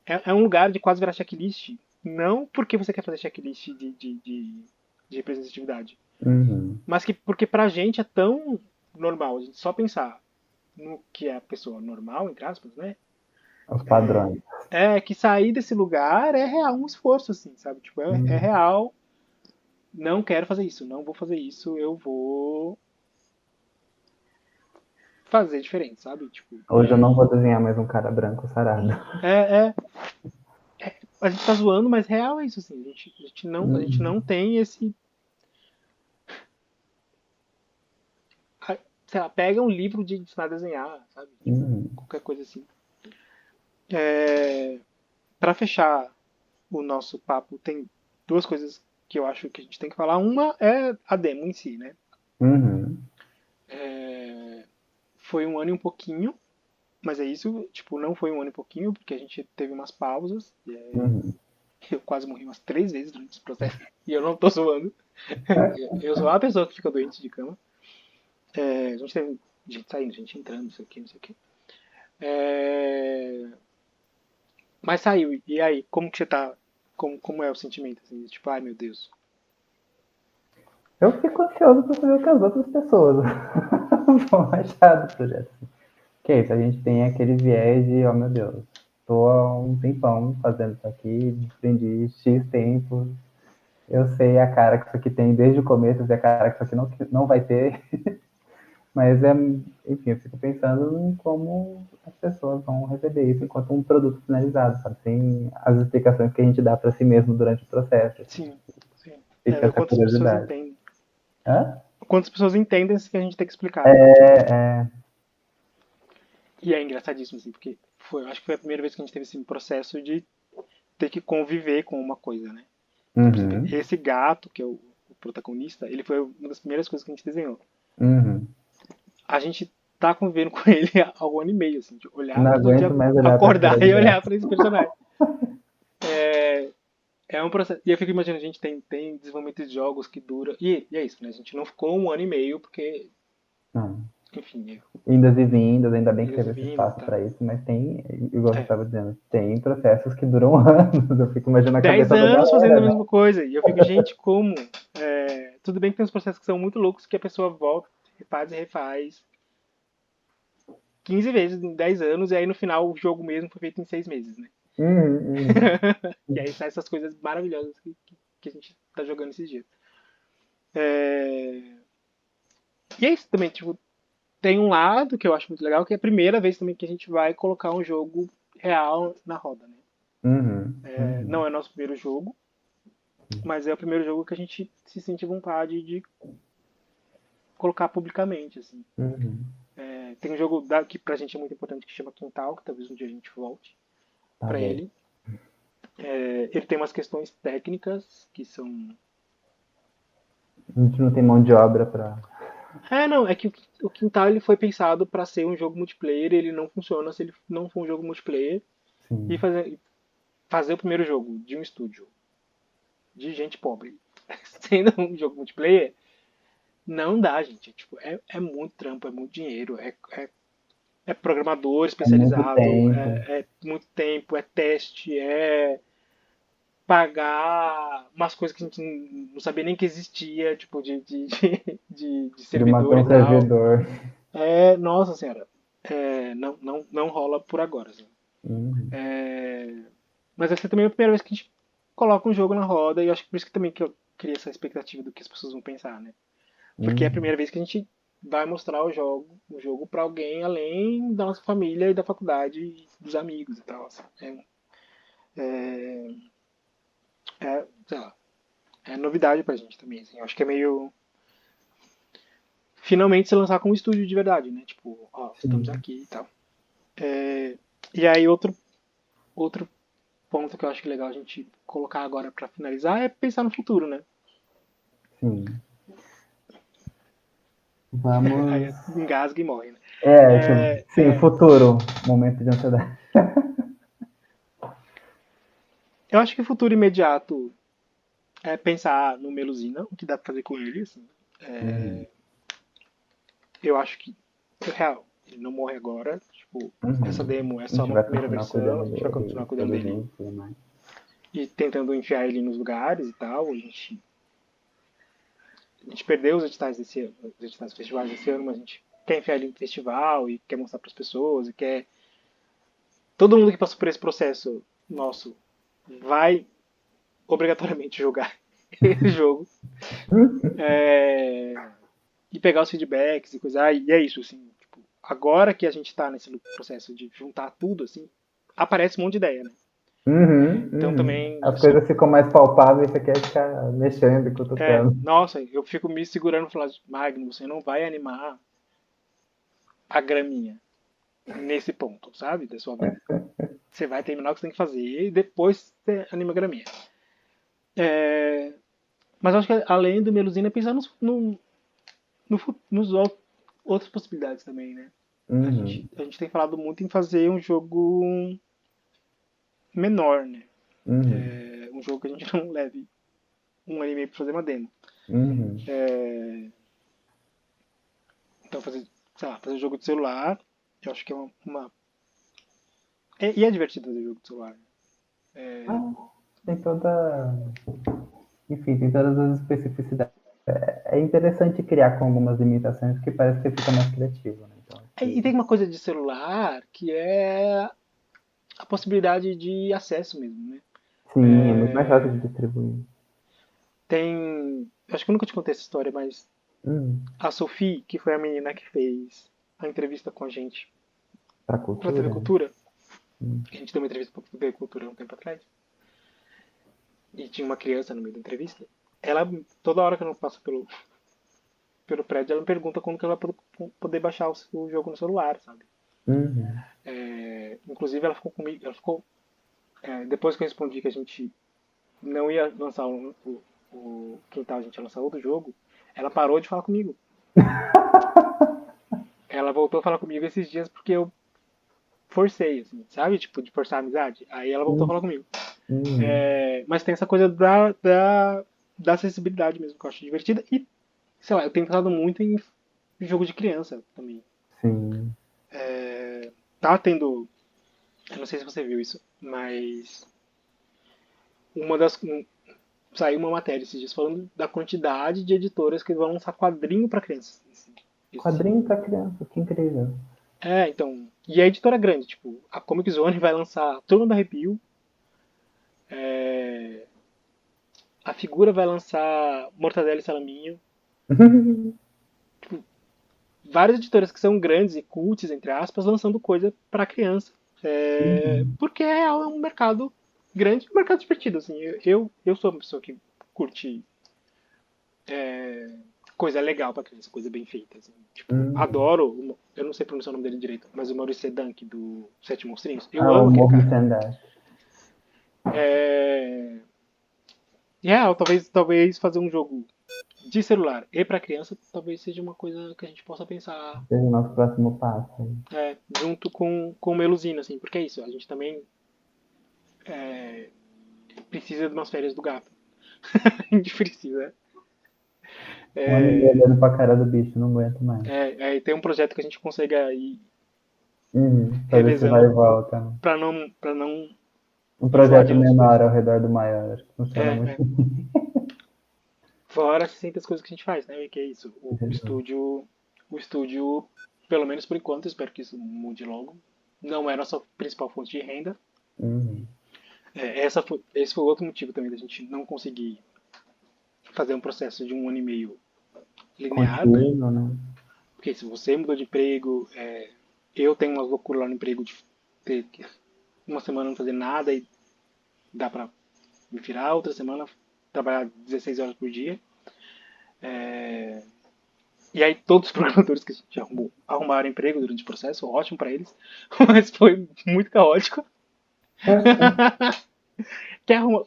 é um lugar de quase virar checklist. Não porque você quer fazer checklist de representatividade, Uhum. mas que porque pra gente é tão normal a gente só pensar no que é a pessoa normal, entre aspas, né? Os padrões. Que sair desse lugar é real um esforço, assim, sabe? Tipo, é Uhum. real, não quero fazer isso, não vou fazer isso, eu vou fazer diferente, sabe? Tipo, Hoje eu não vou desenhar mais um cara branco sarado. é, é, a gente tá zoando, mas real é isso, assim. A gente não tem esse. Sei lá, pega um livro de ensinar a desenhar, sabe? Tipo, Uhum. qualquer coisa assim. Pra fechar o nosso papo, tem duas coisas que eu acho que a gente tem que falar. Uma é a demo em si, né? Uhum. Foi um ano e um pouquinho, mas é isso, tipo, não foi um ano e pouquinho, porque a gente teve umas pausas. Uhum. Eu quase morri umas 3 vezes durante esse processo. E eu não tô zoando. Eu sou a pessoa que fica doente de cama. A gente teve gente saindo, gente entrando, não sei o que, não sei o que. Mas saiu. E aí, como que você tá? Como é o sentimento? Assim, tipo, ai meu Deus. Eu fico ansioso pra saber o que as outras pessoas vão achar do projeto. Que é isso, a gente tem aquele viés de, oh meu Deus, tô há um tempão fazendo isso aqui, desprendi X tempo, eu sei a cara que isso aqui tem desde o começo, eu sei a cara que isso aqui não vai ter, mas enfim, eu fico pensando em como as pessoas vão receber isso enquanto um produto finalizado, sabe? Sem as explicações que a gente dá para si mesmo durante o processo. Assim. Sim, sim. É, Fica ver essa quantas pessoas curiosidade. entendem. Hã? Quantas pessoas entendem isso que a gente tem que explicar, né? É, E é engraçadíssimo, assim, porque acho que foi a primeira vez que a gente teve esse processo de ter que conviver com uma coisa, né? Por exemplo, uhum, esse gato, que é o protagonista, ele foi uma das primeiras coisas que a gente desenhou. uhum. A gente tá convivendo com ele há um ano e meio, assim, de olhar Não todo dia, aguento mais olhar pra cara acordar do e olhar gato. para esse personagem. É um processo. E eu fico imaginando, a gente tem desenvolvimento de jogos que dura. E é isso, né? A gente não ficou um ano e meio, porque, Não. enfim, Indas e vindas, ainda bem que idas e teve esse vindas e espaço tal. para isso, mas tem, igual você É. estava dizendo, tem processos que duram anos. Eu fico imaginando a 10 cabeça da anos fazendo a galera, né? mesma coisa. E eu fico, gente, como? Tudo bem que tem uns processos que são muito loucos que a pessoa volta, refaz e refaz 15 vezes em 10 anos, e aí no final o jogo mesmo foi feito em 6 meses, né? Uhum, E aí saem essas coisas maravilhosas que a gente tá jogando esses dias. É... E é isso também, tipo, tem um lado que eu acho muito legal, que é a primeira vez também que a gente vai colocar um jogo real na roda, né? uhum, Não uhum, é nosso primeiro jogo, mas é o primeiro jogo que a gente se sente vontade de colocar publicamente, assim. uhum. Tem um jogo que pra gente é muito importante que chama Quintal, que talvez um dia a gente volte Tá pra bem. ele. Ele tem umas questões técnicas que são. A gente não tem mão de obra para. Não, é que o Quintal ele foi pensado pra ser um jogo multiplayer, ele não funciona se ele não for um jogo multiplayer. E Sim. fazer o primeiro jogo de um estúdio de gente pobre, sendo um jogo multiplayer, não dá, gente. É muito trampo, é muito dinheiro, é programador É muito especializado, tempo. é muito tempo, é teste, é pagar umas coisas que a gente não sabia nem que existia, tipo, de De servidor manter e um tal. servidor. Nossa senhora, não rola por agora. Assim. Uhum, Mas essa também é a primeira vez que a gente coloca um jogo na roda, e eu acho que por isso que também que eu crio essa expectativa do que as pessoas vão pensar, né? Porque é a uhum. primeira vez que a gente vai mostrar o jogo para alguém além da nossa família e da faculdade e dos amigos e tal. Assim. Sei lá, é novidade pra gente também. Assim. Eu acho que é meio. Finalmente se lançar como estúdio de verdade, né? Tipo, ó, estamos Sim, aqui e tal. E aí, outro ponto que eu acho que é legal a gente colocar agora pra finalizar é pensar no futuro, né? sim. Aí Vamos. engasga e morre, né? Tipo, É, sim, é, futuro. Momento de ansiedade. eu acho que o futuro imediato é pensar no Melusina, o que dá pra fazer com ele, assim. Uhum, Eu acho que, real, ele não morre agora. Tipo, essa uhum. demo é A só gente uma vai primeira continuar versão, a cuidando gente vai dele, continuar cuidando dele produzindo e tudo mais. e tentando enfiar ele nos lugares e tal. A gente perdeu os editais desse ano, os editais festivais desse ano, mas a gente quer enfiar ele no festival e quer mostrar para as pessoas e quer. Todo mundo que passou por esse processo nosso vai obrigatoriamente jogar esse jogo é, e pegar os feedbacks e coisa. E é isso, assim. Tipo, agora que a gente está nesse processo de juntar tudo, assim, aparece um monte de ideia, né? Então também As coisas ficam mais palpáveis, você quer ficar mexendo e cutucando. nossa, eu fico me segurando e falando, Magno, você não vai animar a graminha nesse ponto, sabe, da sua vida. Você vai terminar o que você tem que fazer e depois você anima a graminha. É, mas eu acho que além do Melusina, é pensar nos outras possibilidades também, né? Uhum, A gente tem falado muito em fazer um jogo menor, né? uhum, Um jogo que a gente não leve um ano e meio pra fazer uma demo. uhum, Então fazer, sei lá, fazer jogo de celular, eu acho que é e é divertido fazer jogo de celular. Ah, tem toda. Enfim, tem todas as especificidades. É interessante criar com algumas limitações, porque parece que fica mais criativo, né? Então, acho E que tem uma coisa de celular que é a possibilidade de acesso mesmo, né? sim, é muito mais fácil de distribuir. Acho que eu nunca te contei essa história, mas Hum, a Sophie, que foi a menina que fez a entrevista com a gente pra pra TV cultura? Cultura, Hum. a gente deu uma entrevista pra TV Cultura um tempo atrás, e tinha uma criança no meio da entrevista, ela, toda hora que ela passa pelo prédio, ela me pergunta quando que ela vai poder baixar o jogo no celular, sabe? Uhum. Inclusive ela ficou comigo, depois que eu respondi que a gente não ia lançar o Quintal, a gente ia lançar outro jogo, ela parou de falar comigo. Ela voltou a falar comigo esses dias porque eu forcei, assim, sabe? Tipo, de forçar a amizade. Aí ela voltou a Uhum. falar comigo. Uhum. Mas tem essa coisa da acessibilidade mesmo, que eu acho divertida. E, sei lá, eu tenho pensado muito em jogo de criança também. Sim. Tá tendo. Eu não sei se você viu isso, mas uma das. Saiu uma matéria esses dias falando da quantidade de editoras que vão lançar quadrinho para crianças esse ano. Quadrinho pra criança, que incrível. Então. E a editora grande, tipo, a Comic Zone vai lançar Turma do Arrepio, a Figura vai lançar Mortadelo e Salaminho. Várias editoras que são grandes e cults, entre aspas, lançando coisa para criança. Uhum. Porque é um mercado grande, um mercado divertido. Assim. Eu sou uma pessoa que curte coisa legal para criança, coisa bem feita. Assim. Tipo, Uhum. adoro, eu não sei pronunciar o nome dele direito, mas o Maurice Dunk do Sete Monstrinhos. Eu Ah, amo o aquele Morro cara. Sandar. É, talvez fazer um jogo de celular e para criança talvez seja uma coisa que a gente possa pensar Seja o nosso próximo passo aí. junto com o Melusina, assim, porque é isso, a gente também precisa de umas férias do gato. A gente precisa. Um ano e meio É, olhando pra cara do bicho, não aguento mais. tem um projeto que a gente consiga ir Uhum. Fazer esse vai e revezando volta, né? para não Um enjoar projeto de outras coisas. menor ao redor do maior. Acho que funciona É, muito é. Fora 60 coisas que a gente faz, né? Que é isso. bem. O estúdio, pelo menos por enquanto, espero que isso mude logo. Não é a nossa principal fonte de renda. Uhum. Esse foi outro motivo também da gente não conseguir fazer um processo de um ano e meio linear, né? Contínuo, né? Porque se você mudou de emprego, eu tenho umas loucuras lá no emprego de ter uma semana não fazer nada e dá pra me virar, outra semana trabalhar 16 horas por dia. E aí todos os programadores que a gente arrumou arrumaram emprego durante o processo, ótimo pra eles, mas foi muito caótico. Quer arrumar...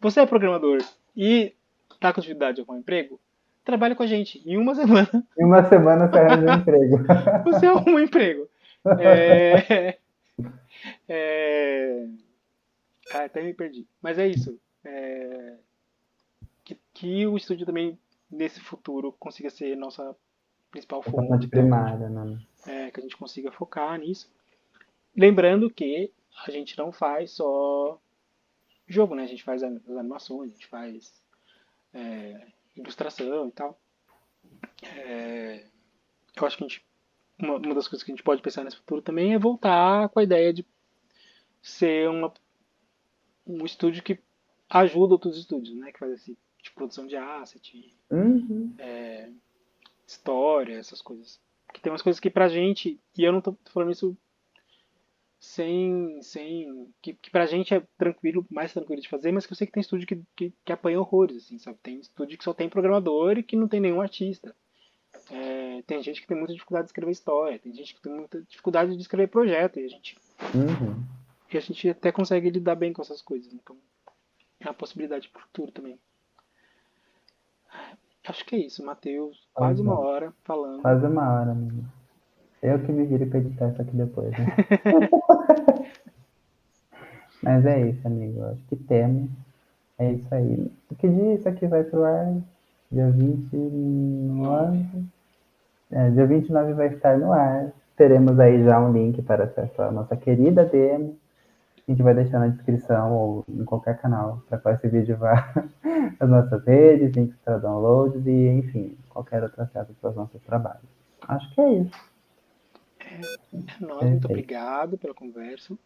Você é programador e tá com dificuldade de arrumar emprego? Trabalha com a gente. Em uma semana Em uma semana você arranja um emprego. você arruma um emprego. É... É... até me perdi. Mas é isso. Que o estúdio também, nesse futuro, consiga ser nossa principal Essa fonte fonte e tal. primária, né? Que a gente consiga focar nisso. Lembrando que a gente não faz só jogo, né? A gente faz as animações, a gente faz ilustração e tal. Eu acho que uma das coisas que a gente pode pensar nesse futuro também é voltar com a ideia de ser um estúdio que ajuda outros estúdios, né? Que faz esse de produção de asset, Uhum. história, essas coisas. Que tem umas coisas que pra gente, e eu não tô falando isso que pra gente é tranquilo, mais tranquilo de fazer, mas que eu sei que tem estúdio que apanha horrores, assim, sabe? Tem estúdio que só tem programador e que não tem nenhum artista. Tem gente que tem muita dificuldade de escrever história, tem gente que tem muita dificuldade de escrever projeto, Uhum. e a gente até consegue lidar bem com essas coisas. Então, é uma possibilidade pro futuro também. Acho que é isso, Matheus. Quase Pois uma é. hora falando. Quase uma hora, amigo. Eu que me vire pra editar isso aqui depois, né? Mas é isso, amigo. Eu acho que temos. É isso aí. Que dia isso aqui vai pro ar? Dia 9. 29. Dia 29 vai estar no ar. Teremos aí já um link para acesso à nossa querida demo. A gente vai deixar na descrição ou em qualquer canal para qual esse vídeo vá as nossas redes, links para downloads e, enfim, qualquer outro acesso para os nossos trabalhos. Acho que é isso. É nóis, muito Perfeito. obrigado pela conversa.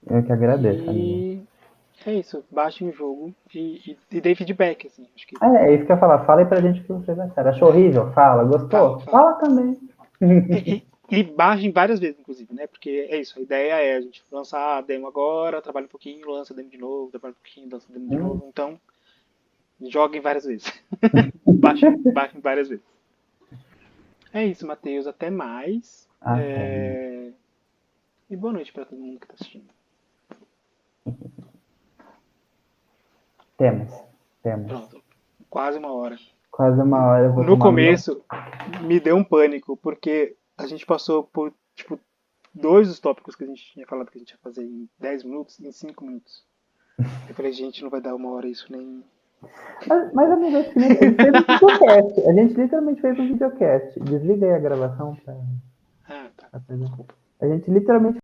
Eu que agradeço, amigo. E é isso, baixe o jogo e dê feedback, assim. Acho que É isso que eu ia falar. Fala aí pra gente o que vocês acharam. Achou horrível? Fala. fala, Gostou? fala. Fala também. E baixem várias vezes, inclusive, né? Porque é isso, a ideia é a gente lançar a demo agora, trabalha um pouquinho, lança a demo de novo, trabalha um pouquinho, lança a demo de novo. Então, joguem várias vezes. Baixem várias vezes. É isso, Matheus. Até mais. Até. E boa noite para todo mundo que está assistindo. Temos. Temos. Pronto. Quase uma hora. Quase uma hora eu vou No tomar meu. começo, me deu um pânico, porque a gente passou por, tipo, dois dos tópicos que a gente tinha falado que a gente ia fazer em 10 minutos, em 5 minutos. Eu falei, gente, não vai dar uma hora isso nem. Mas amigo, acho que a gente fez um videocast. A gente literalmente fez um videocast. Desliga aí a gravação pra Ah, tá. coisa. Desculpa. A gente literalmente